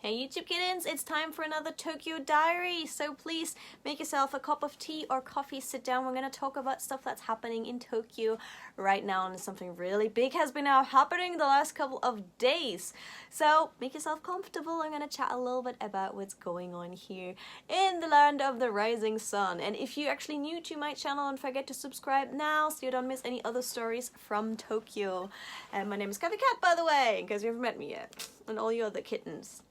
Hey YouTube kittens, it's time for another Tokyo Diary. So please make yourself a cup of tea or coffee, sit down. We're going to talk about stuff that's happening in Tokyo right now, and something really big has been happening the last couple of days. So make yourself comfortable. I'm going to chat a little bit about what's going on here in the land of the rising sun. And if you're actually new to my channel, don't forget to subscribe now so you don't miss any other stories from Tokyo. And my name is Cathy Cat, by the way, in case you haven't met me yet, and all you other kittens.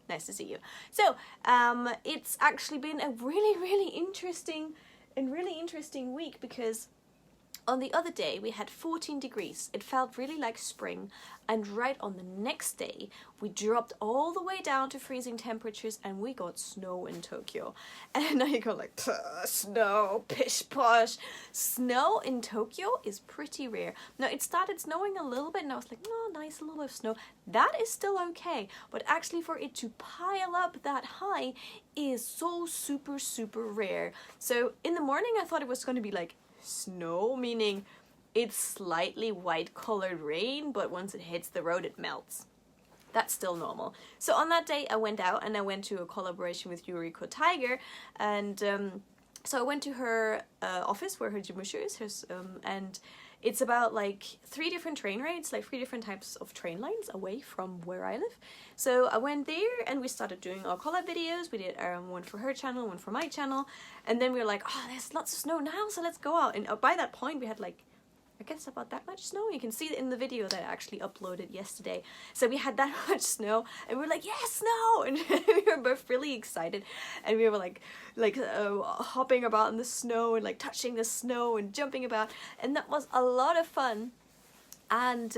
Nice to see you. So it's actually been a really interesting week, because on the other day we had 14 degrees. It felt really like spring, and right on the next day we dropped all the way down to freezing temperatures and we got snow in Tokyo. And now you go like, snow, pish posh. Snow in Tokyo is pretty rare. Now it started snowing a little bit and I was like, oh nice, a little bit of snow. That is still okay, but actually for it to pile up that high is so super rare. So in the morning I thought it was going to be like snow, meaning it's slightly white colored rain, but once it hits the road it melts. That's still normal. So on that day I went out and I went to a collaboration with Yuriko Tiger, and so I went to her office where her jimusho is, and it's about like 3 different train rides, like 3 different types of train lines away from where I live. So I went there and we started doing our collab videos. We did one for her channel, one for my channel, and then we were like, oh, there's lots of snow now, so let's go out. And by that point we had like, I guess about that much snow. You can see it in the video that I actually uploaded yesterday. So we had that much snow and we were like, yes, snow! And we were both really excited, and we were like hopping about in the snow and like touching the snow and jumping about, and that was a lot of fun. And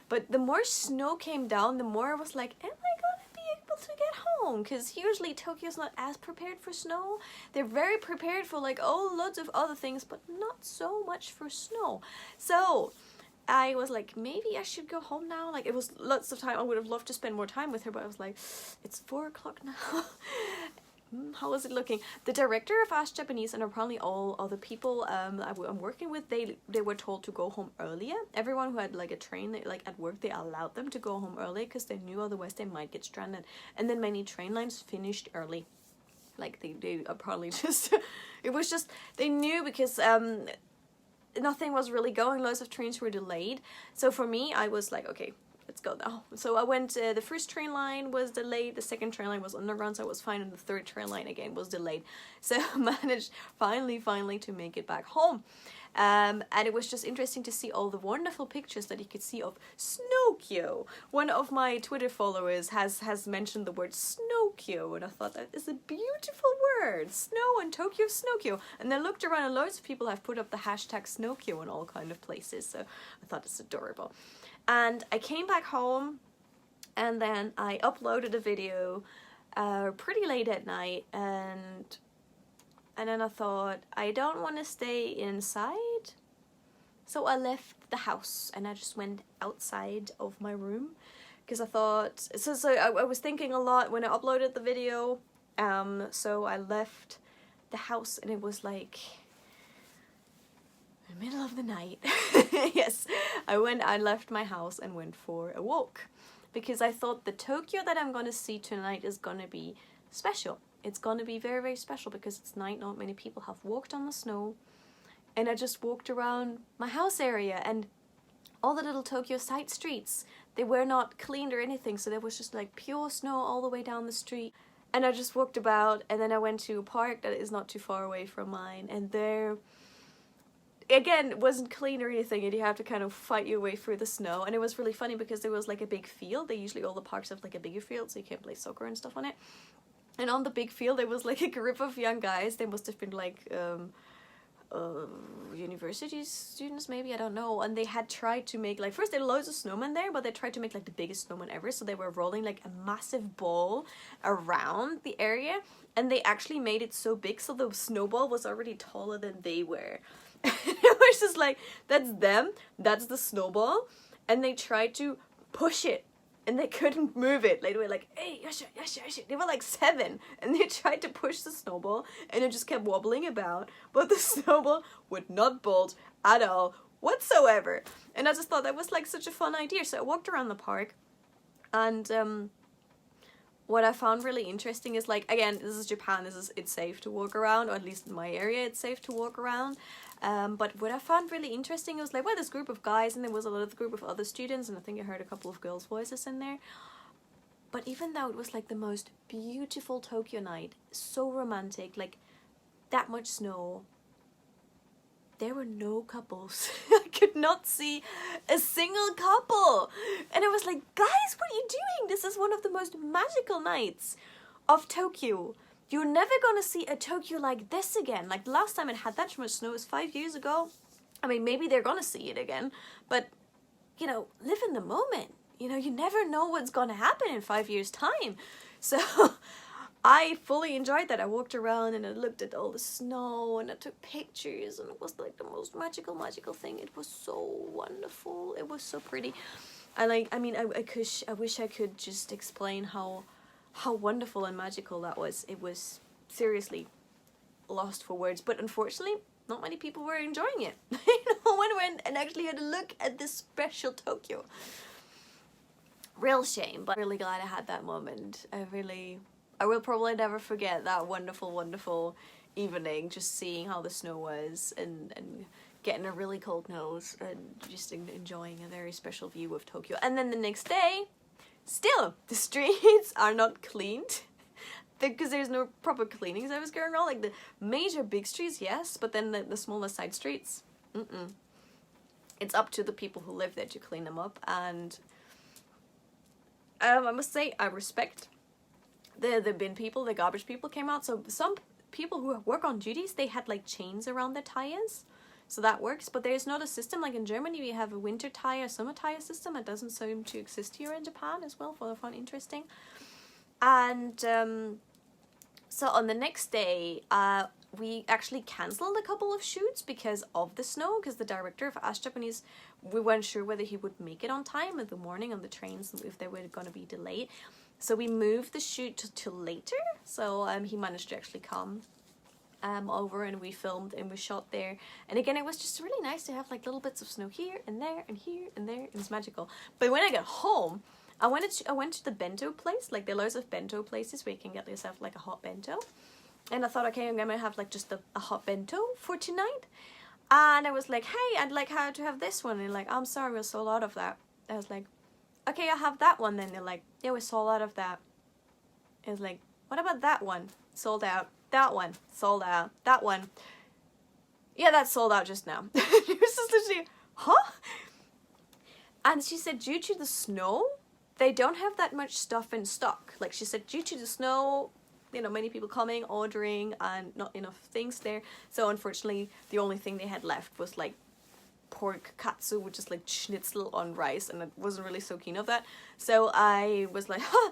but the more snow came down, the more I was like, am I gonna be able to get home? Because usually Tokyo's not as prepared for snow. They're very prepared for like loads of other things, but not so much for snow. So I was like, maybe I should go home now. Like, it was lots of time. I would have loved to spend more time with her, but I was like, it's 4 o'clock now. How is it looking? The director of Ask Japanese and apparently all other people I'm working with, they were told to go home earlier. Everyone who had like a train, like at work, they allowed them to go home early because they knew otherwise they might get stranded. And then many train lines finished early. Like they apparently just it was just, they knew, because nothing was really going. Loads of trains were delayed. So for me, I was like, okay, let's go now. So I went, the first train line was delayed, the second train line was underground, so I was fine, and the third train line again was delayed. So I managed finally to make it back home. And it was just interesting to see all the wonderful pictures that you could see of Snokyo. One of my Twitter followers has mentioned the word Snokyo, and I thought that is a beautiful word. Snow in Tokyo, Snokyo. And I looked around and loads of people have put up the hashtag Snokyo in all kind of places, so I thought it's adorable. And I came back home and then I uploaded a video pretty late at night, and then I thought, I don't want to stay inside, so I left the house and I just went outside of my room, because I thought, I was thinking a lot when I uploaded the video, so I left the house and it was like the middle of the night. Yes, I left my house and went for a walk, because I thought the Tokyo that I'm gonna see tonight is gonna be special. It's gonna be very special because it's night, not many people have walked on the snow, and I just walked around my house area, and all the little Tokyo side streets, they were not cleaned or anything, so there was just like pure snow all the way down the street. And I just walked about, and then I went to a park that is not too far away from mine, and there again, it wasn't clean or anything, and you have to kind of fight your way through the snow. And it was really funny because there was like a big field. Usually all the parks have like a bigger field, so you can play soccer and stuff on it. And on the big field there was like a group of young guys. They must have been like university students maybe, I don't know. And they had tried to make, like, first there were loads of snowmen there, but they tried to make like the biggest snowman ever. So they were rolling like a massive ball around the area, and they actually made it so big so the snowball was already taller than they were. It was just like, that's them, that's the snowball, and they tried to push it and they couldn't move it. Like, they were like, hey, yasha. They were like 7 and they tried to push the snowball and it just kept wobbling about, but the snowball would not bolt at all whatsoever. And I just thought that was like such a fun idea. So I walked around the park, and what I found really interesting is, like, again, this is Japan, it's safe to walk around, or at least in my area it's safe to walk around. But what I found really interesting was, like, well, this group of guys, and there was a little group of other students, and I think I heard a couple of girls' voices in there. But even though it was like the most beautiful Tokyo night, so romantic, like that much snow, there were no couples. I could not see a single couple. And I was like, guys, what are you doing? This is one of the most magical nights of Tokyo. You're never gonna see a Tokyo like this again. Like, the last time it had that much snow was 5 years ago. I mean, maybe they're gonna see it again, but, you know, live in the moment. You know, you never know what's gonna happen in 5 years' time. So I fully enjoyed that. I walked around and I looked at all the snow and I took pictures, and it was like the most magical thing. It was so wonderful. It was so pretty. I wish I could just explain how wonderful and magical that was. It was seriously lost for words, but unfortunately not many people were enjoying it. No one went and actually had a look at this special Tokyo. Real shame, but really glad I had that moment. I will probably never forget that wonderful evening, just seeing how the snow was and getting a really cold nose and just enjoying a very special view of Tokyo. And then the next day, still, the streets are not cleaned because there's no proper cleaning service going on. Like, the major big streets, yes, but then the smaller side streets, it's up to the people who live there to clean them up. And I must say, I respect the bin people, the garbage people came out. So some people who work on duties, they had like chains around their tires, so that works. But there's not a system like in Germany. We have a winter tire, summer tire system. It doesn't seem to exist here in Japan as well. For I found interesting. And so on the next day, we actually cancelled a couple of shoots because of the snow, because the director of Ask Japanese, we weren't sure whether he would make it on time in the morning on the trains, if they were going to be delayed. So we moved the shoot to later. So he managed to actually come over, and we filmed and we shot there. And again, it was just really nice to have like little bits of snow here and there and here and there. It was magical. But when I got home, I went to the bento place. Like, there are loads of bento places where you can get yourself like a hot bento. And I thought, okay, I'm gonna have like just a hot bento for tonight. And I was like, hey, I'd like how to have this one. And like, I'm sorry, we're sold out of that. I was like, okay, I'll have that one then. They're like, yeah, we're sold out of that. I was like, what about that one? Sold out. That one, sold out. That one, yeah, that's sold out just now. It was just literally, huh? And she said, due to the snow, they don't have that much stuff in stock. Like, she said, due to the snow, you know, many people coming, ordering, and not enough things there. So unfortunately, the only thing they had left was like pork katsu, which is like schnitzel on rice, and I wasn't really so keen of that. So I was like, huh,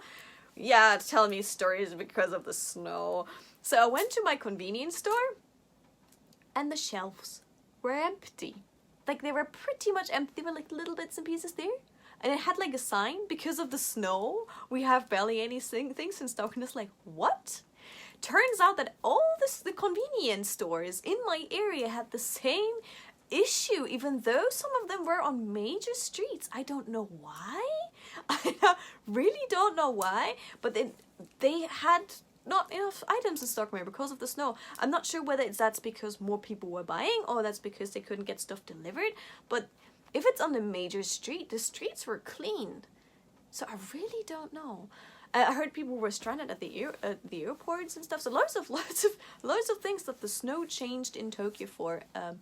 yeah, tell me stories because of the snow. So I went to my convenience store, and the shelves were empty. Like, they were pretty much empty. There were like little bits and pieces there. And it had like a sign, because of the snow, we have barely any things in stock. And it's like, what? Turns out that all the convenience stores in my area had the same issue, even though some of them were on major streets. I don't know why. I really don't know why. But they had not enough items in stock maybe because of the snow. I'm not sure whether that's because more people were buying, or that's because they couldn't get stuff delivered. But if it's on a major street, the streets were cleaned. So I really don't know. I heard people were stranded at the airports and stuff. So loads of things that the snow changed in Tokyo for. A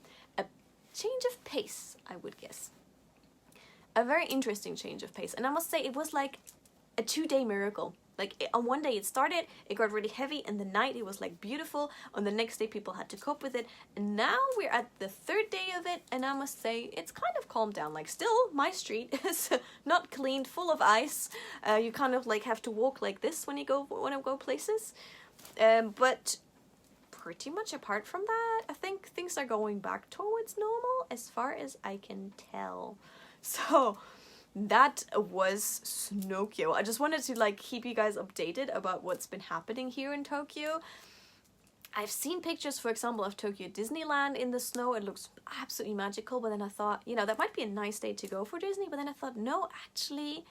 change of pace, I would guess. A very interesting change of pace. And I must say, it was like a 2-day miracle. Like, on one day it started, it got really heavy, and the night it was like beautiful. On the next day people had to cope with it, and now we're at the 3rd day of it, and I must say it's kind of calmed down. Like, still, my street is not cleaned, full of ice. You kind of like have to walk like this when I go places. But pretty much apart from that, I think things are going back towards normal as far as I can tell. So that was Snokyo. I just wanted to like keep you guys updated about what's been happening here in Tokyo. I've seen pictures, for example, of Tokyo Disneyland in the snow. It looks absolutely magical, but then I thought, you know, that might be a nice day to go for Disney, but then I thought, no, actually,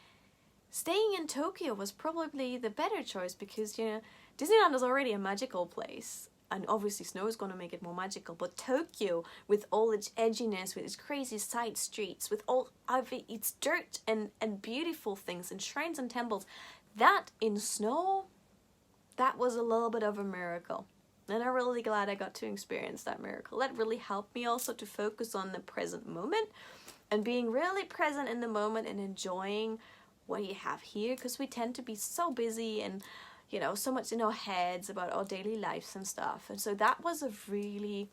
staying in Tokyo was probably the better choice because, you know, Disneyland is already a magical place. And obviously snow is going to make it more magical. But Tokyo, with all its edginess, with its crazy side streets, with all of its dirt and beautiful things and shrines and temples, that in snow, that was a little bit of a miracle. And I'm really glad I got to experience that miracle. That really helped me also to focus on the present moment and being really present in the moment and enjoying what you have here, because we tend to be so busy and, you know, so much in our heads about our daily lives and stuff. And so that was a really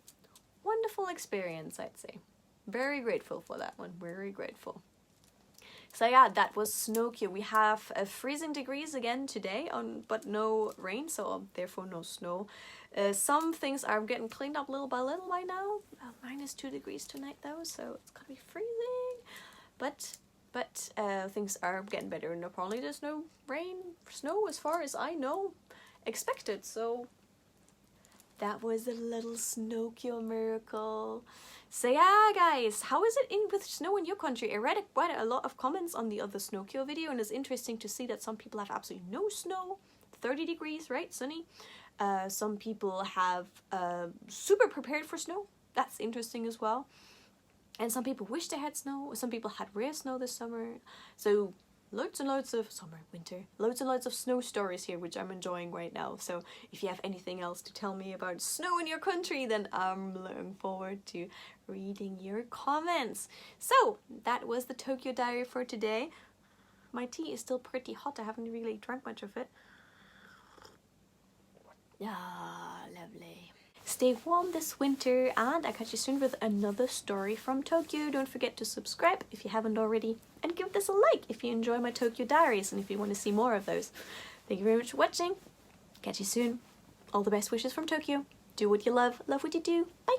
wonderful experience, I'd say. Very grateful for that one. Very grateful. So yeah, that was Snowkyo. We have freezing degrees again today, but no rain, so therefore no snow. Some things are getting cleaned up little by little by now. -2 degrees tonight though, so it's gonna be freezing. But things are getting better, and apparently there's no snow as far as I know expected. So that was a little Snowkyo miracle. So yeah, guys, how is it with snow in your country? I read quite a lot of comments on the other Snowkyo video, and it's interesting to see that some people have absolutely no snow, 30 degrees, right, sunny. Some people have super prepared for snow. That's interesting as well. And some people wish they had snow. Some people had rare snow this summer. So loads and loads of summer, winter, loads and loads of snow stories here, which I'm enjoying right now. So if you have anything else to tell me about snow in your country, then I'm looking forward to reading your comments. So that was the Tokyo Diary for today. My tea is still pretty hot. I haven't really drank much of it. Ah, lovely. Stay warm this winter, and I'll catch you soon with another story from Tokyo. Don't forget to subscribe if you haven't already, and give this a like if you enjoy my Tokyo Diaries and if you want to see more of those. Thank you very much for watching. Catch you soon. All the best wishes from Tokyo. Do what you love what you do. Bye!